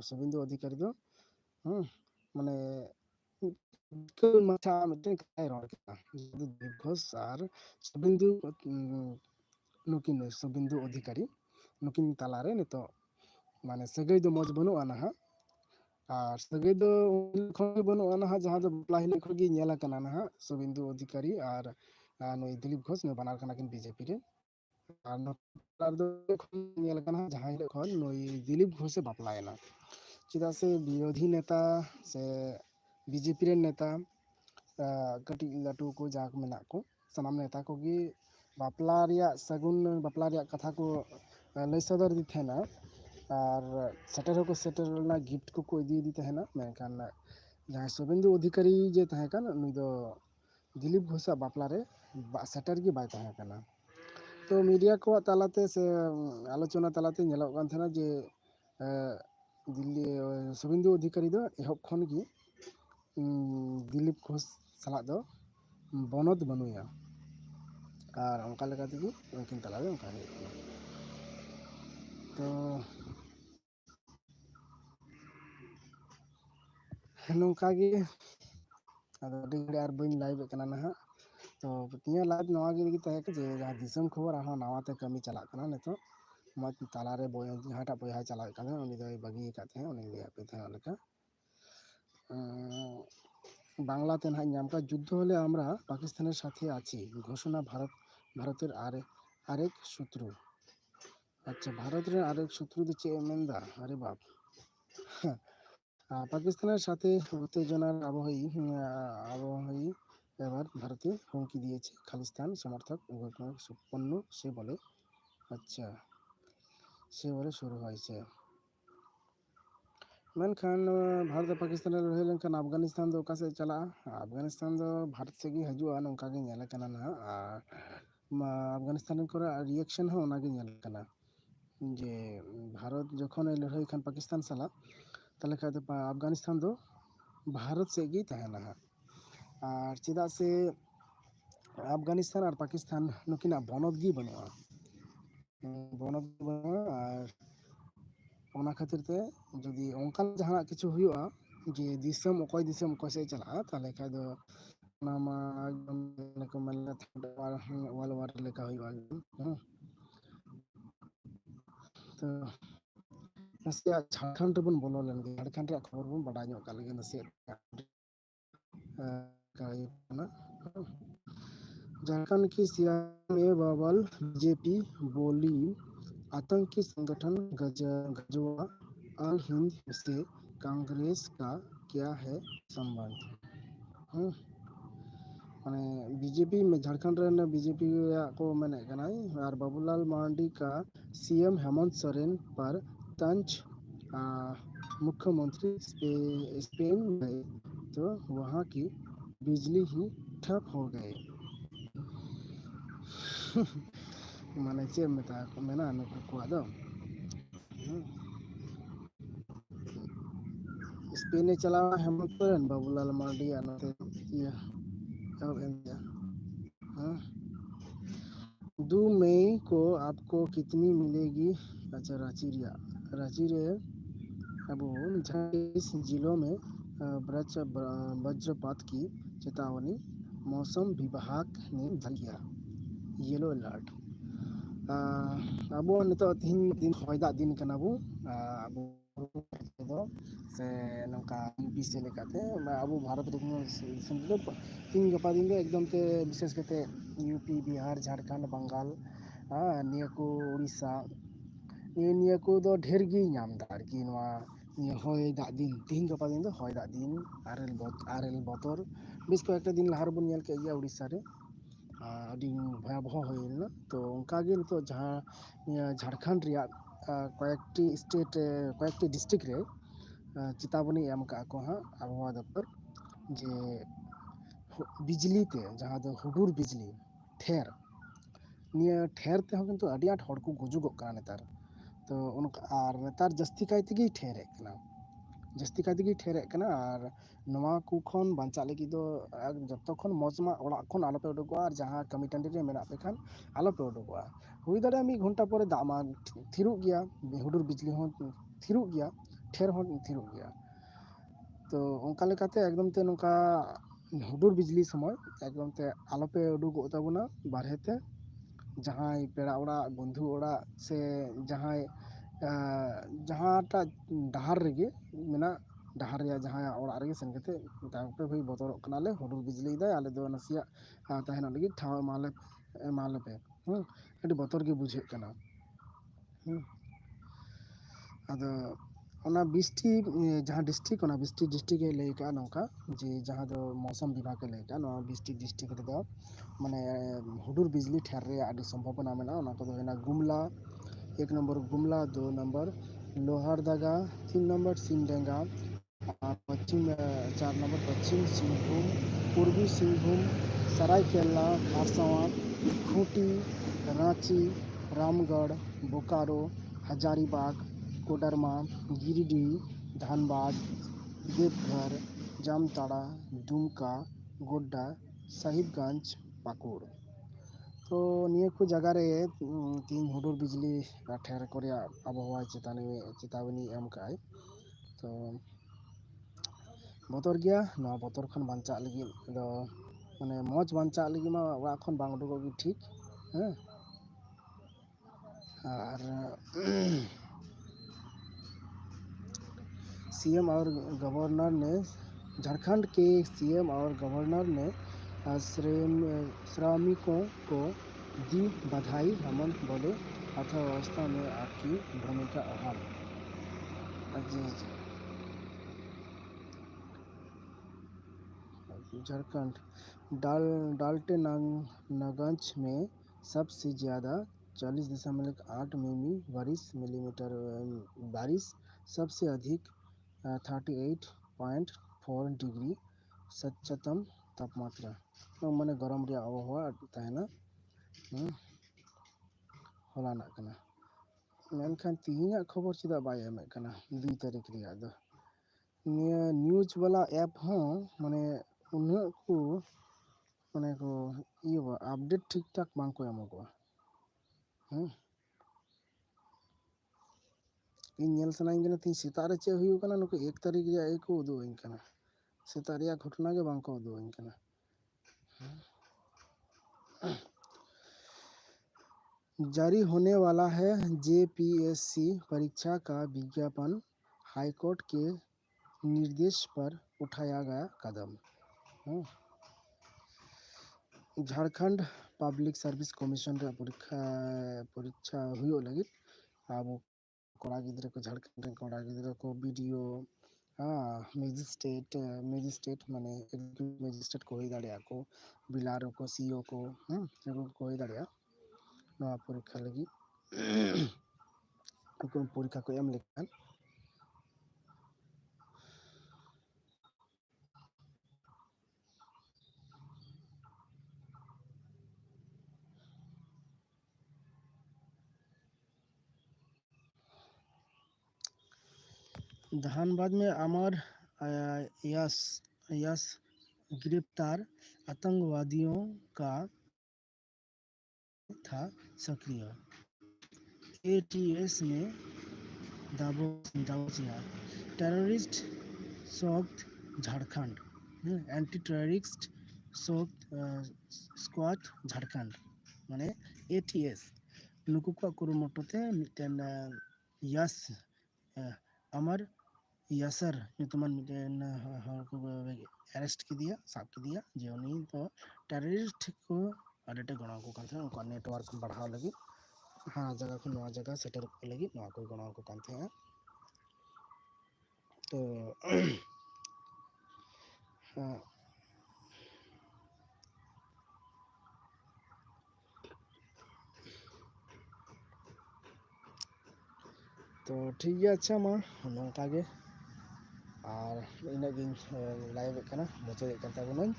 शुभेंदु अधिकारी दो माने माथा मिटन काय रोड केना दिलीप घोष और शुभेंदु नुकिन शुभेंदु अधिकारी नुकिन तालारे नितो माने सगै दो मज बनुआ ना और सगै दो बनुआ ना जहाँ दो बापला हिले खगी नेला कना ना शुभेंदु अधिकारी और नुई दिलीप घोष ने बनार कना किन बीजेपी रे और दो नेला कना जहाँ हिले खन नुई दिलीप घोष से बापलायना चिदा से विरोधी नेता से बीजेपी रे नेता कटी लाटू को जाक मेना को सनाम नेता को गी बापला रिया सगुन बापला रिया कथा को लय सदर दी थेना और सेटर को सेटर ना गिफ्ट को इदी तहेना मेनखान जहाँ शुभेंदु अधिकारी जे तहे कान नुई दो दिलीप घोष बापला रे सेटर गी बाय तहे काना तो मीडिया को तालाते से आलोचना तालाते नेलोग कान थेना जे दिल्ली शुभेंदु अधिकारी दो एहब खन गी दिलीप घोष साला दो बनद बनुया और उनका लगा तेगी उनकिन तलावे उनका तो नौका गे अभी और बी लाइव कना ना तो तीन लाइव नवा गे तहे जे जहाँ दिसम खबर आह नवाते कमी चला कना नितो मत तालारे जहाँटा बया चला उनी दो बगी काते उनी पे थे लेका बांगलाते ना नाम का युद्ध होले आमरा पाकिस्तानेर साथे आछि घोषणा भारतेर आरेक शत्रु अच्छा भारत रे आरेक शत्रु दो चे मेनदा अरे बाप पाकिस्तानेर साथे उत्तेजनार आबोही एबार भारते हुमकी दिएছে खालिस्तान समर्थक সম্পন্ন से बोले अच्छा से बोले शुरू হয়েছে मेनखान भारत पाकिस्तान लड़ाई लेनखान अफगानिस्तान दो ओका से चला अफगानिस्तान दो भारत से गी हजुआ नोंका गे नेला कना ना अफगानिस्तान को रिएक्शन हो ओना गे नेला कना जे भारत जखन लड़ाई खान पाकिस्तान साला ताले खाय अफगानिस्तान दो भारत से गी तहेना और चेदा से अफगानिस्तान और पाकिस्तान नुकिना बनद गी बनुआ और ओना खातिर ते जदि ओंकान जहां किछु हुआ जे दिसम अकोय से चला ताले खाय दो नामा एकदम को मन वाल वार लेका हुआ तो नसे झारखंड बन बोलो लेन झारखंड रे खबर बन बड़ा ᱧᱚᱜ ᱠᱟᱜ ᱞᱮᱜᱮ नसे का ये ना, झारखंड की सियासत में बवाल, बीजेपी बोली आतंकी संगठन गजवा अल हिंद से कांग्रेस का क्या है संबंध। हम्म, माने बीजेपी में झारखंड रे बीजेपी को मेने कनाई और बाबूलाल मार्डी का सीएम हेमंत सोरेन पर तंज, मुख्यमंत्री स्पेन गए तो वहां की बिजली ही ठप हो गए। माने चे मेता को मेना नुकु को दो स्पेन चलावा हेमंत सोरेन बाबूलाल मार्डी नते ये अब इंडिया। हाँ, 2 मई को आपको कितनी मिलेगी। अच्छा रांची रे अब 26 जिलों में वज्रपात की चेतावनी, मौसम विभाग ने जारी किया येलो अलर्ट। अब नितो तीन दिन हय दाग दिन कना बो अब दो से नौका यूपी से लेकाते अब भारत समझ तीन गपा दिन एकदम ते विशेष करते यूपी बिहार झारखंड बंगाल निया को उड़ीसा निया को दो ढेर गी नाम दा आरकी नवा निया हय दाग दिन तीन गपा दिन दो हय दाग दिन आरेल बतर बेस को एक दिन लहार बन नेल के गया उड़ीसा रे अभी भयावह होना तो उनकागे नितो जहाँ झारखंड रिया कयेकटी स्टेट कयेकटी डिस्ट्रिक्ट रे चेतावनी एम का को हाँ आबहावा दफ्तर जे बिजली ते जहाँ दो हुडूर बिजली ठेर निया ठेर ते हो किंतु अड़ी आठ हड़ को गुजुगोग काना नेतार तो उनका आर नेतार जस्ती कायते गी ठेर एकना जस्ती कायते गी ठेर एकना आर नवा को खन बांचा लगी दो जब खन मौजमा ओड़ा खन आलो पे उडुगवा और जहाँ कमी टंडी रे मेना पे खान आलो पे उडुगवा हुई दाड़ा 1 घंटा परे दामा थिरुग गया हुडूर बिजली हो थिरुग गया ठेर हो थिरुग गया तो उनका लेकाते एकदम ते नोका हुडूर बिजली समय एकदम ते आलो पे उडुगो ताबुना बारहे ते जहाँ पेड़ा ओड़ा बंधु ओड़ा से जहाँ जहाँटा डहार रेगे मेना डहार या जहाँ ओड़ा रेगे सेन कते पे भाई बतरक कनाले हुडूर बिजली दाय आले दो नसिया तहना लगी ठाव माले पे अभी बतर के बुझे कना अदो ओना बिस्टी जहाँ डिस्ट्रिक्ट ओना बिस्टी डिस्ट्रिक्ट के लेका नौका जे जहाँ दो मौसम विभाग के लेका नवा बिस्टी डिस्ट्रिक्ट रे दो माने हुडूर बिजली ठेर रे आदि संभावना मेना ओना को हेना Gumla 1 number Gumla 2 number Lohardaga 3 number Simdega पश्चिम 4 नंबर पश्चिम सिंहभूम पूर्वी सिंहभूम सरायकेला खारसावा खूंटी रांची रामगढ़ बोकारो हजारीबाग कोडरमा गिरिडीह धनबाद देवघर जामताड़ा दुमका गोड्डा साहिबगंज पाकुड़ तो निया को जगह रे तीन हुडूर बिजली ठेर कोरिया आबहावा चेतावनी एम काय तो बतर गया नवा बतर खन बांचा लगी दो माने मौज बांचा लगी मा वा खन बांग उडुगो गी ठीक हैं और सीएम और गवर्नर ने झारखंड के सीएम और गवर्नर ने श्रमिकों को दी बधाई, हेमंत बोले अर्थव्यवस्था में आपकी भूमिका अहम। झारखंड डाल्टनगंज में सबसे ज़्यादा 40.8 मिलीमीटर बारिश, सबसे अधिक 38.4 डिग्री सच्चतम तापमात्रा माने गरम रे आबहावा तहना होलाना कना मेनखान तिहिना खबर चेदा बाय एमे कना 2 तारीख रे दो निया न्यूज वाला ऐप हो माने उन्हें को माने को ये अपडेट ठीक ठाक बांग को एमोगो इन नेल सनाइन कना तीन सेता रे चे हुई कना नुको 1 तारीख रे एको उदो इन कना सेता रे घटना के बांग को उदो इन कना जारी होने वाला है जेपीएससी परीक्षा का विज्ञापन, हाईकोर्ट के निर्देश पर उठाया गया कदम। ᱦᱮᱸ ᱡᱷᱟᱲᱠᱷᱚᱸᱰ ᱯᱟᱵᱽᱞᱤᱠ ᱥᱟᱨভিᱥ ᱠᱚᱢᱤᱥᱚᱱ ᱨᱮᱭᱟᱜ ᱯᱚᱨᱤᱠᱷᱟ ᱦᱩᱭᱩᱜ ᱞᱟᱹᱜᱤᱫ ᱟᱵᱚ ᱠᱚᱲᱟ ᱜᱤᱫᱽᱨᱟᱹ ᱠᱚ ᱡᱷᱟᱲᱠᱷᱚᱸᱰ ᱨᱮᱱ ᱠᱚᱲᱟ ᱜᱤᱫᱽᱨᱟᱹ ᱠᱚ ᱵᱤᱰᱤᱳ ᱢᱮᱡᱤᱥᱴ্রেট মানে ম্যাজিস্ট্রেট ko ᱦᱩᱭ ᱫᱟᱲᱮᱭᱟᱜᱼᱟ ᱠᱚ বিলাᱨ ko সিও ko এগুলো ko ᱦᱩᱭ ᱫᱟᱲᱮᱭᱟᱜᱼᱟ ᱱᱚᱣᱟ ᱯᱚᱨᱤᱠᱷᱟ ᱞᱟᱹᱜᱤᱫ পরীক্ষা ko এম লেᱠᱷᱟᱱ धनबाद में अमर यस यस गिरफ्तार आतंकवादियों का था सक्रिय एटीएस ने दावोसिया terrorist soft Jharkhand anti terrorist soft squad Jharkhand माने एटीएस नुकु को कुरुमुटुते मिटेन यस अमर यासर ᱧᱩᱛᱩᱢᱟᱱ ᱢᱤᱫᱴᱮᱱ ᱦᱚᱲ ᱠᱚ ᱮᱨᱮᱥᱴ ᱠᱮᱫᱮᱭᱟ ᱥᱟᱵ ᱠᱮᱫᱮᱭᱟ ᱡᱮ ᱩᱱᱤ ᱫᱚ ᱴᱮᱨᱚরিস্ট ᱠᱚ ᱟᱹᱰᱤᱴᱟ ᱜᱚᱲᱚ ᱟᱠᱚ ᱠᱟᱱ ᱛᱟᱦᱮᱸᱱᱟ ᱩᱱᱠᱩᱣᱟᱜ ᱱᱮᱴᱣᱟᱨᱠ ᱵᱟᱲᱦᱟᱣ ᱞᱟᱹᱜᱤᱫ ᱦᱟᱱᱟ ᱡᱟᱭᱜᱟ ᱠᱷᱚᱱ ᱱᱚᱣᱟ ᱡᱟᱭᱜᱟ ᱥᱮᱴᱮᱨ ᱠᱚ ᱞᱟᱹᱜᱤᱫ ᱱᱚᱣᱟ ᱠᱚ ᱜᱚᱲᱚ ᱟᱠᱚ ᱠᱟᱱ ᱛᱟᱦᱮᱸᱱᱟ ᱛᱚ तो ठीक है अच्छा मा नौका गे और इन्हें गिन लाइव कना मुझे कहता बोलूँ